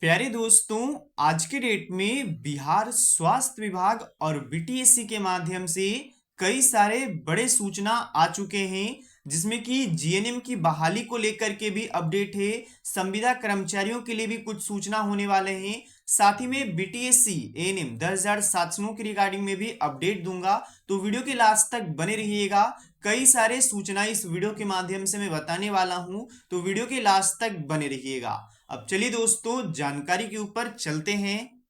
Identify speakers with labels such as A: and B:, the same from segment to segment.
A: प्यारे दोस्तों, आज के डेट में बिहार स्वास्थ्य विभाग और बीटीएससी के माध्यम से कई सारे बड़े सूचना आ चुके हैं, जिसमें कि जीएनएम की बहाली को लेकर के भी अपडेट है। संविदा कर्मचारियों के लिए भी कुछ सूचना होने वाले हैं। साथ ही में बीटीएससी एएनएम 10,000 शासनों की रिगार्डिंग में भी अपडेट दूंगा, तो वीडियो के लास्ट तक बने रहिएगा। कई सारे सूचना इस वीडियो के माध्यम से मैं बताने वाला हूं, तो वीडियो के लास्ट तक बने रहिएगा। अब चलिए दोस्तों, जानकारी के ऊपर चलते हैं।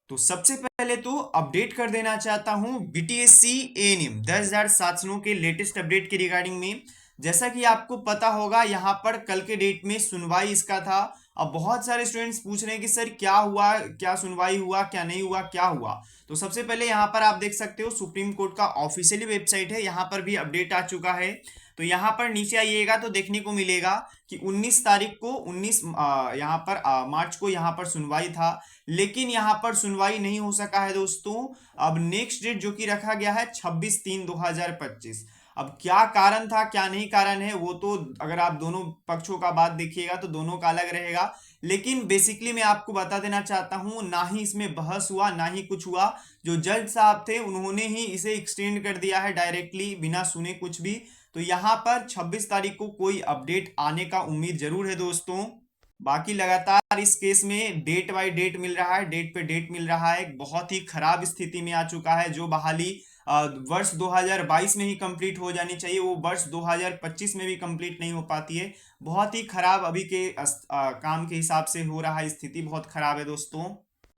A: तो सबसे पहले तो अपडेट कर देना चाहता हूं बीटीएससी एएनएम 10,000 शासनों के लेटेस्ट अपडेट के रिगार्डिंग में। जैसा कि आपको पता होगा, यहां पर कल के डेट में सुनवाई इसका था। अब बहुत सारे स्टूडेंट्स पूछ रहे हैं कि सर क्या हुआ, क्या सुनवाई हुआ, क्या नहीं हुआ, क्या हुआ। तो सबसे पहले यहां पर आप देख सकते हो, सुप्रीम कोर्ट का ऑफिशियली वेबसाइट है, यहां पर भी अपडेट आ चुका है। तो यहाँ पर नीचे आइएगा तो देखने को मिलेगा कि 19 तारीख को 19 यहाँ पर मार्च को यहाँ पर सुनवाई था, लेकिन यहाँ पर सुनवाई नहीं हो सका है दोस्तों। अब नेक्स्ट डेट जो कि रखा गया है 26/3/2025। अब क्या कारण था, क्या नहीं कारण है, वो तो अगर आप दोनों पक्षों का बात देखिएगा तो दोनों का अलग रहेगा। लेकिन बेसिकली मैं आपको बता देना चाहता हूं, ना ही इसमें बहस हुआ, ना ही कुछ हुआ। जो जज साहब थे उन्होंने ही इसे एक्सटेंड कर दिया है डायरेक्टली, बिना सुने कुछ भी। तो यहाँ पर 26 तारीख को कोई अपडेट आने का उम्मीद जरूर है दोस्तों। बाकी लगातार इस केस में डेट बाय डेट मिल रहा है, डेट पे डेट मिल रहा है। बहुत ही खराब स्थिति में आ चुका है। जो बहाली वर्ष 2022 में ही कंप्लीट हो जानी चाहिए, वो वर्ष 2025 में भी कंप्लीट नहीं हो पाती है। बहुत ही खराब अभी के काम के हिसाब से हो रहा है, स्थिति बहुत खराब है दोस्तों।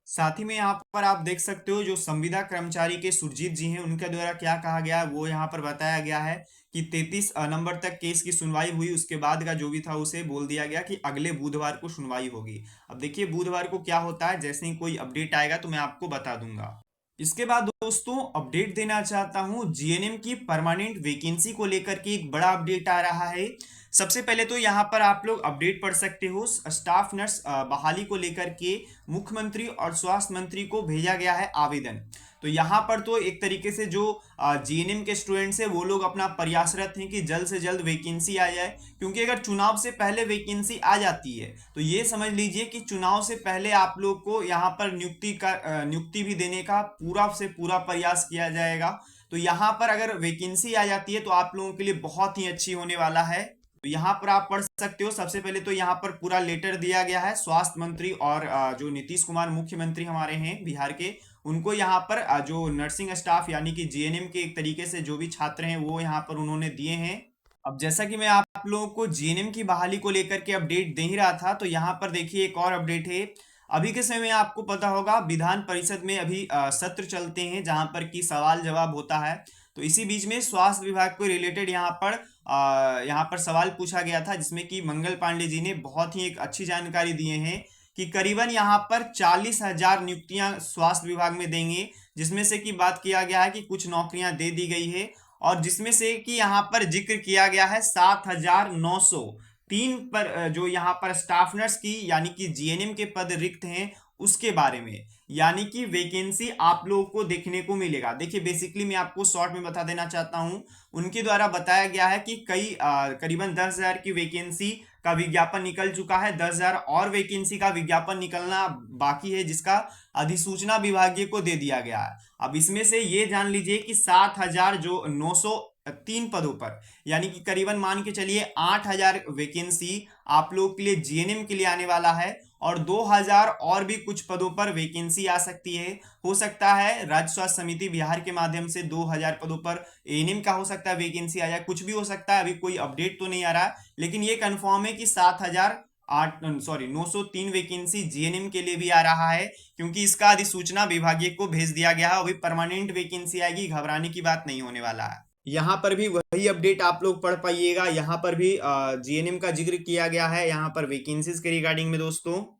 A: साथ ही में यहाँ पर आप देख सकते हो, जो संविदा कर्मचारी के सुरजीत जी हैं, उनके द्वारा क्या कहा गया है वो यहाँ पर बताया गया है कि 33 नंबर तक केस की सुनवाई हुई। उसके बाद का जो भी था उसे बोल दिया गया कि अगले बुधवार को सुनवाई होगी। अब देखिए बुधवार को क्या होता है, जैसे ही कोई अपडेट आएगा तो मैं आपको बता दूंगा। इसके बाद दोस्तों अपडेट देना चाहता हूं, जीएनएम की परमानेंट वैकेंसी को लेकर के एक बड़ा अपडेट आ रहा है। सबसे पहले तो यहां पर आप लोग अपडेट पढ़ सकते हो, स्टाफ नर्स बहाली को लेकर के मुख्यमंत्री और स्वास्थ्य मंत्री को भेजा गया है आवेदन। तो यहाँ पर तो एक तरीके से जो जीएनएम के स्टूडेंट्स हैं वो लोग अपना प्रयासरत हैं कि जल्द से जल्द वैकेंसी आ जाए, क्योंकि अगर चुनाव से पहले वैकेंसी आ जाती है तो ये समझ लीजिए कि चुनाव से पहले आप लोग को यहाँ पर नियुक्ति भी देने का पूरा से पूरा प्रयास किया जाएगा। तो यहाँ पर अगर वैकेंसी आ जाती है तो आप लोगों के लिए बहुत ही अच्छी होने वाला है। तो यहाँ पर आप पढ़ सकते हो। सबसे पहले तो यहाँ पर पूरा लेटर दिया गया है स्वास्थ्य मंत्री और जो नीतीश कुमार मुख्यमंत्री हमारे हैं बिहार के, उनको यहाँ पर जो नर्सिंग स्टाफ यानी कि जीएनएम के एक तरीके से जो भी छात्र हैं वो यहाँ पर उन्होंने दिए हैं। अब जैसा कि मैं आप लोगों को जीएनएम की बहाली को लेकर के अपडेट दे ही रहा था, तो यहाँ पर देखिए एक और अपडेट है। अभी के समय में आपको पता होगा विधान परिषद में अभी सत्र चलते हैं जहां पर कि सवाल जवाब होता है। तो इसी बीच में स्वास्थ्य विभाग को रिलेटेड यहाँ पर सवाल पूछा गया था, जिसमें कि मंगल पांडे जी ने बहुत ही एक अच्छी जानकारी दिए हैं कि करीबन यहाँ पर 40,000 नियुक्तियां स्वास्थ्य विभाग में देंगे, जिसमें से कि बात किया गया है कि कुछ नौकरियां दे दी गई है, और जिसमें से कि यहाँ पर जिक्र किया गया है 7,903 पर जो यहाँ पर स्टाफ नर्स की यानी कि जीएनएम के पद रिक्त हैं उसके बारे में, यानी कि वैकेंसी आप लोगों को देखने को मिलेगा। देखिए बेसिकली मैं आपको शॉर्ट में बता देना चाहता हूं, उनके द्वारा बताया गया है कि करीबन 10,000 की वैकेंसी का विज्ञापन निकल चुका है, 10,000 और वैकेंसी का विज्ञापन निकलना बाकी है, जिसका अधिसूचना विभागीय को दे दिया गया है। अब इसमें से ये जान लीजिए कि 7,903 पदों पर, यानी कि करीबन मान के चलिए 8,000 वैकेंसी आप लोग के लिए जीएनएम के लिए आने वाला है, और 2,000 और भी कुछ पदों पर वैकेंसी आ सकती है। हो सकता है राज्य स्वास्थ्य समिति बिहार के माध्यम से 2,000 पदों पर एएनएम का हो सकता है वैकेंसी आ जाए, कुछ भी हो सकता है। अभी कोई अपडेट तो नहीं आ रहा, लेकिन ये कंफर्म है कि 903 वैकेंसी जीएनएम के लिए भी आ रहा है, क्योंकि इसका अधिसूचना विभागीय को भेज दिया गया है। अभी परमानेंट वैकेंसी आएगी, घबराने की बात नहीं होने वाला है। यहाँ पर भी वही अपडेट आप लोग पढ़ पाइएगा। यहाँ पर भी जीएनएम का जिक्र किया गया है यहाँ पर वैकेंसीज के रिगार्डिंग में दोस्तों।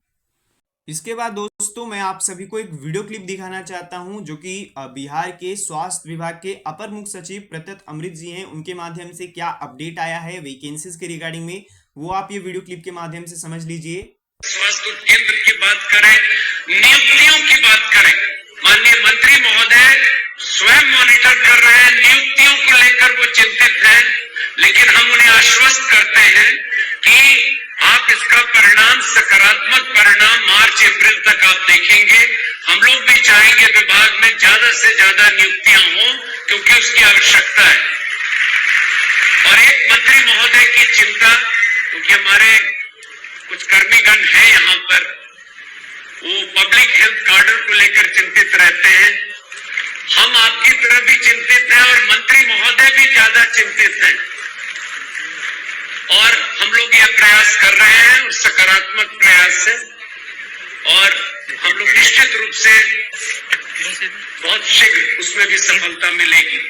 A: इसके बाद दोस्तों मैं आप सभी को एक वीडियो क्लिप दिखाना चाहता हूं, जो कि बिहार के स्वास्थ्य विभाग के अपर मुख्य सचिव प्रत्यत अमृत जी हैं, उनके माध्यम से क्या अपडेट आया है वैकेंसीज के रिगार्डिंग में, वो आप ये वीडियो क्लिप के माध्यम से समझ लीजिए।
B: स्वास्थ्य केंद्र की बात करें, नियुक्तियों की बात करें, माननीय मंत्री महोदय स्वयं मॉनिटर कर रहे हैं, नियुक्तियों को लेकर वो चिंतित हैं, लेकिन हम उन्हें आश्वस्त करते हैं कि आप इसका परिणाम, सकारात्मक परिणाम मार्च अप्रैल तक आप देखेंगे। हम लोग भी चाहेंगे विभाग में ज्यादा से ज्यादा नियुक्तियां हों, क्योंकि उसकी आवश्यकता है। और एक मंत्री महोदय की चिंता, क्योंकि हमारे कुछ कर्मीगण हैं यहाँ पर, वो पब्लिक हेल्थ कार्डर को लेकर चिंतित रहते हैं। हम आपकी तरह भी चिंतित हैं और मंत्री महोदय भी ज्यादा चिंतित हैं, और हम लोग यह प्रयास कर रहे हैं, और सकारात्मक प्रयास है, और हम लोग निश्चित रूप से बहुत शीघ्र उसमें भी सफलता मिलेगी।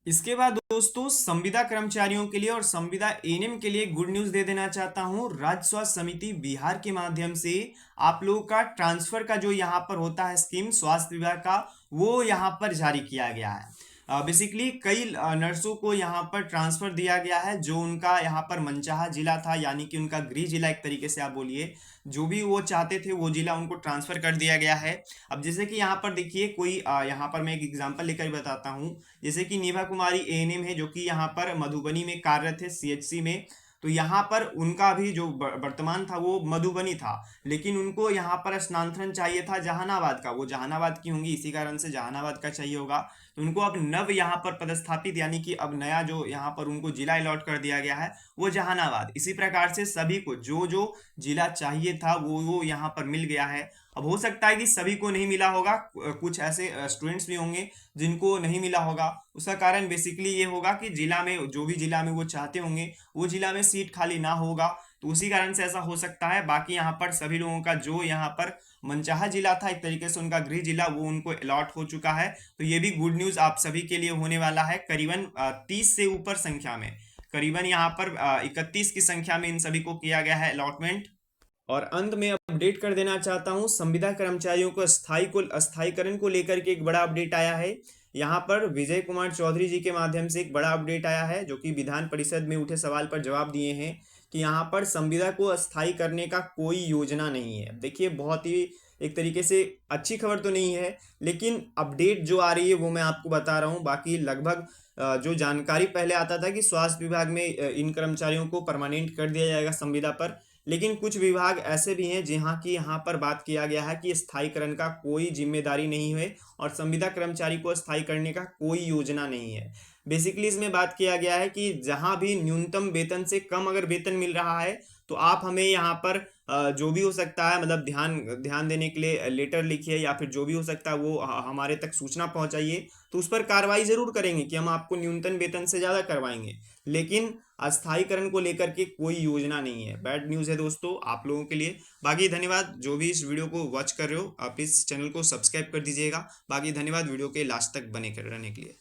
A: इसके बाद दोस्तों संविदा कर्मचारियों के लिए और संविदा एएनएम के लिए गुड न्यूज दे देना चाहता हूं। राज्य स्वास्थ्य समिति बिहार के माध्यम से आप लोगों का ट्रांसफर का जो यहाँ पर होता है स्कीम स्वास्थ्य विभाग का, वो यहाँ पर जारी किया गया है। बेसिकली कई नर्सों को यहाँ पर ट्रांसफर दिया गया है, जो उनका यहाँ पर मनचाहा जिला था, यानी कि उनका गृह जिला एक तरीके से आप बोलिए, जो भी वो चाहते थे वो जिला उनको ट्रांसफर कर दिया गया है। अब जैसे कि यहाँ पर देखिए कोई यहाँ पर मैं एक एग्जांपल लेकर बताता हूँ। जैसे कि निभा कुमारी एएनएम है, जो कि यहाँ पर मधुबनी में कार्यरत है सीएचसी में। तो यहाँ पर उनका भी जो वर्तमान था वो मधुबनी था, लेकिन उनको यहाँ पर स्थानांतरण चाहिए था जहानाबाद का। वो जहानाबाद की होंगी, इसी कारण से जहानाबाद का चाहिए होगा। तो उनको अब नव यहाँ पर पदस्थापित, यानी कि अब नया जो यहाँ पर उनको जिला अलॉट कर दिया गया है वो जहानाबाद। इसी प्रकार से सभी को जो जो जिला चाहिए था वो यहाँ पर मिल गया है। अब हो सकता है कि सभी को नहीं मिला होगा, कुछ ऐसे स्टूडेंट्स भी होंगे जिनको नहीं मिला होगा। उसका कारण बेसिकली ये होगा कि जिला में, जो भी जिला में वो चाहते होंगे वो जिला में सीट खाली ना होगा, तो उसी कारण से ऐसा हो सकता है। बाकी यहाँ पर सभी लोगों का जो यहाँ पर मनचाहा जिला था, एक तरीके से उनका गृह जिला, वो उनको अलॉट हो चुका है। तो ये भी गुड न्यूज आप सभी के लिए होने वाला है। करीबन 30 से ऊपर संख्या में, करीबन यहाँ पर 31 की संख्या में इन सभी को किया गया है अलॉटमेंट। और अंत में अपडेट कर देना चाहता हूं, संविदा कर्मचारियों को स्थायीकरण को लेकर के एक बड़ा अपडेट आया है। यहाँ पर विजय कुमार चौधरी जी के माध्यम से एक बड़ा अपडेट आया है, जो कि विधान परिषद में उठे सवाल पर जवाब दिए हैं कि यहाँ पर संविदा को अस्थायी करने का कोई योजना नहीं है। देखिए बहुत ही एक तरीके से अच्छी खबर तो नहीं है, लेकिन अपडेट जो आ रही है वो मैं आपको बता रहा हूँ। बाकी लगभग जो जानकारी पहले आता था कि स्वास्थ्य विभाग में इन कर्मचारियों को परमानेंट कर दिया जाएगा संविदा पर, लेकिन कुछ विभाग ऐसे भी हैं जहाँ की यहाँ पर बात किया गया है कि स्थायीकरण का कोई जिम्मेदारी नहीं है और संविदा कर्मचारी को स्थायी करने का कोई योजना नहीं है। बेसिकली इसमें बात किया गया है कि जहाँ भी न्यूनतम वेतन से कम अगर वेतन मिल रहा है तो आप हमें यहाँ पर जो भी हो सकता है, मतलब ध्यान देने के लिए लेटर लिखिए, या फिर जो भी हो सकता है वो हमारे तक सूचना पहुंचाइए, तो उस पर कार्रवाई जरूर करेंगे कि हम आपको न्यूनतम वेतन से ज़्यादा करवाएंगे। लेकिन अस्थायीकरण को लेकर के कोई योजना नहीं है। बैड न्यूज़ है दोस्तों आप लोगों के लिए। बाकी धन्यवाद, जो भी इस वीडियो को वॉच कर रहे हो आप इस चैनल को सब्सक्राइब कर दीजिएगा। बाकी धन्यवाद वीडियो के लास्ट तक बने रहने के लिए।